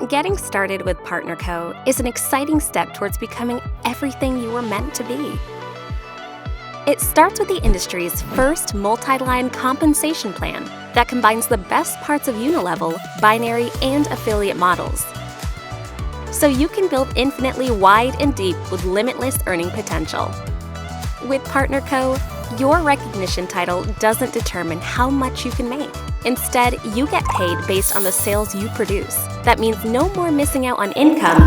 Getting started with PartnerCo is an exciting step towards becoming everything you were meant to be. It starts with the industry's first multi-line compensation plan that combines the best parts of Unilevel, binary, and affiliate models. So you can build infinitely wide and deep with limitless earning potential. With PartnerCo, your recognition title doesn't determine how much you can make. Instead, you get paid based on the sales you produce. That means no more missing out on income.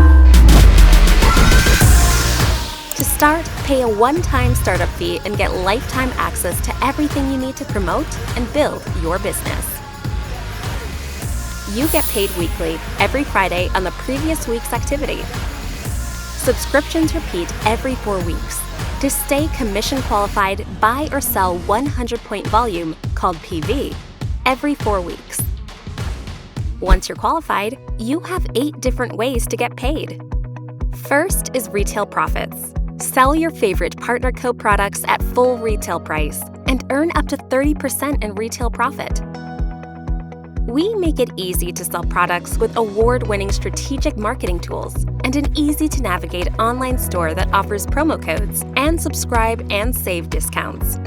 To start, pay a one-time startup fee and get lifetime access to everything you need to promote and build your business. You get paid weekly, every Friday on the previous week's activity. Subscriptions repeat every 4 weeks. To stay commission qualified, buy or sell 100-point volume, called PV, every 4 weeks. Once you're qualified, you have 8 different ways to get paid. First is retail profits. Sell your favorite PartnerCo products at full retail price and earn up to 30% in retail profit. We make it easy to sell products with award-winning strategic marketing tools and an easy-to-navigate online store that offers promo codes and subscribe and save discounts.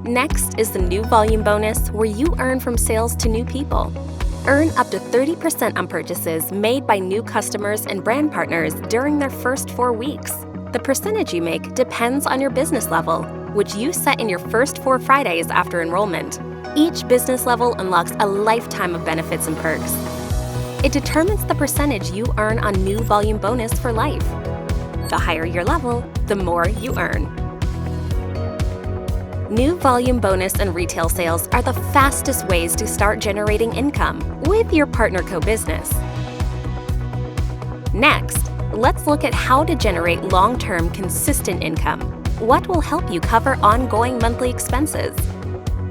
Next is the new volume bonus, where you earn from sales to new people. Earn up to 30% on purchases made by new customers and brand partners during their first 4 weeks. The percentage you make depends on your business level, which you set in your first 4 Fridays after enrollment. Each business level unlocks a lifetime of benefits and perks. It determines the percentage you earn on new volume bonus for life. The higher your level, the more you earn. New volume bonus and retail sales are the fastest ways to start generating income with your PartnerCo business. Next, let's look at how to generate long-term consistent income. What will help you cover ongoing monthly expenses?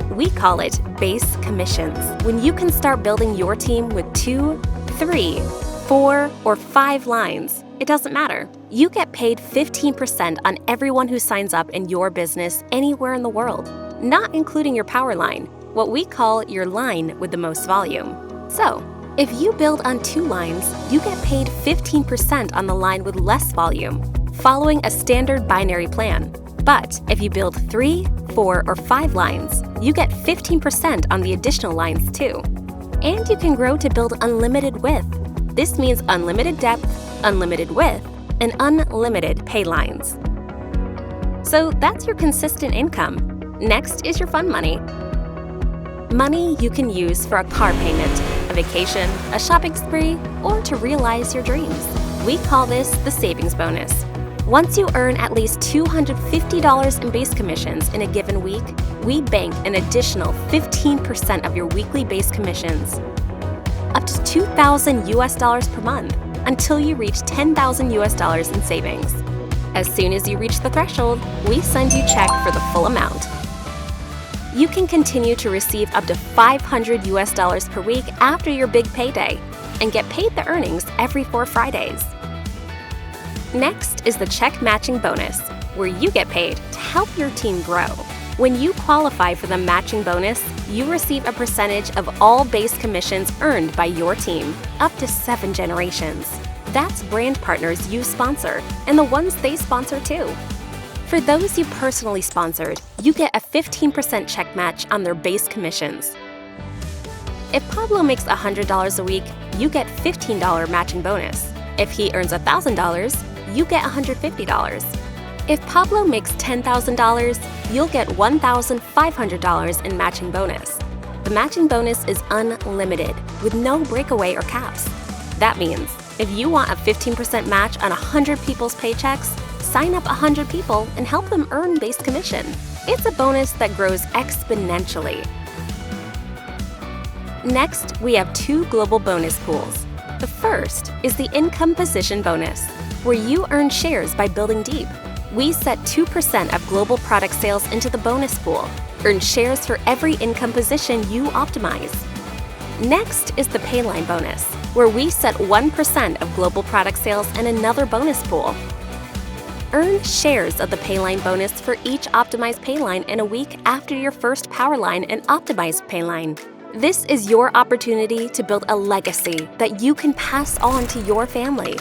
We call it base commissions. When you can start building your team with 2, 3, 4, or 5 lines, it doesn't matter. You get paid 15% on everyone who signs up in your business anywhere in the world, not including your power line, what we call your line with the most volume. So, if you build on 2 lines, you get paid 15% on the line with less volume, following a standard binary plan. But if you build 3, 4, or 5 lines, you get 15% on the additional lines too. And you can grow to build unlimited width. This means unlimited depth, unlimited width, and unlimited pay lines. So that's your consistent income. Next is your fun money. Money you can use for a car payment, a vacation, a shopping spree, or to realize your dreams. We call this the savings bonus. Once you earn at least $250 in base commissions in a given week, we bank an additional 15% of your weekly base commissions, up to $2,000 per month, until you reach $10,000 in savings. As soon as you reach the threshold, we send you a check for the full amount. You can continue to receive up to $500 per week after your big payday and get paid the earnings every 4 Fridays. Next is the check matching bonus, where you get paid to help your team grow. When you qualify for the matching bonus, you receive a percentage of all base commissions earned by your team, up to 7 generations. That's brand partners you sponsor, and the ones they sponsor too. For those you personally sponsored, you get a 15% check match on their base commissions. If Pablo makes $100 a week, you get $15 matching bonus. If he earns $1,000, you get $150. If Pablo makes $10,000, you'll get $1,500 in matching bonus. The matching bonus is unlimited, with no breakaway or caps. That means, if you want a 15% match on 100 people's paychecks, sign up 100 people and help them earn base commission. It's a bonus that grows exponentially. Next, we have 2 global bonus pools. The first is the income position bonus, where you earn shares by building deep. We set 2% of global product sales into the bonus pool. Earn shares for every income position you optimize. Next is the Payline bonus, where we set 1% of global product sales in another bonus pool. Earn shares of the Payline bonus for each optimized Payline in a week after your first Powerline and optimized Payline. This is your opportunity to build a legacy that you can pass on to your family.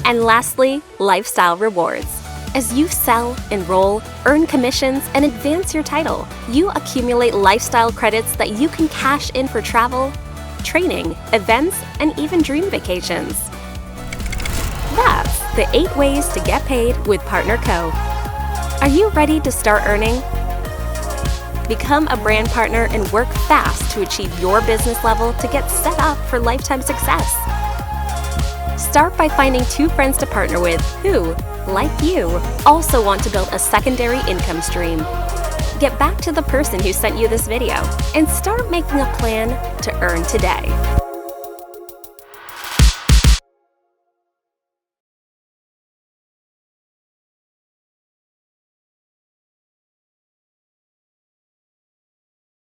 And lastly, lifestyle rewards. As you sell, enroll, earn commissions, and advance your title, you accumulate lifestyle credits that you can cash in for travel, training, events, and even dream vacations. That's the 8 ways to get paid with Partner Co. Are you ready to start earning? Become a brand partner and work fast to achieve your business level to get set up for lifetime success. Start by finding 2 friends to partner with who, like you, also want to build a secondary income stream. Get back to the person who sent you this video and start making a plan to earn today.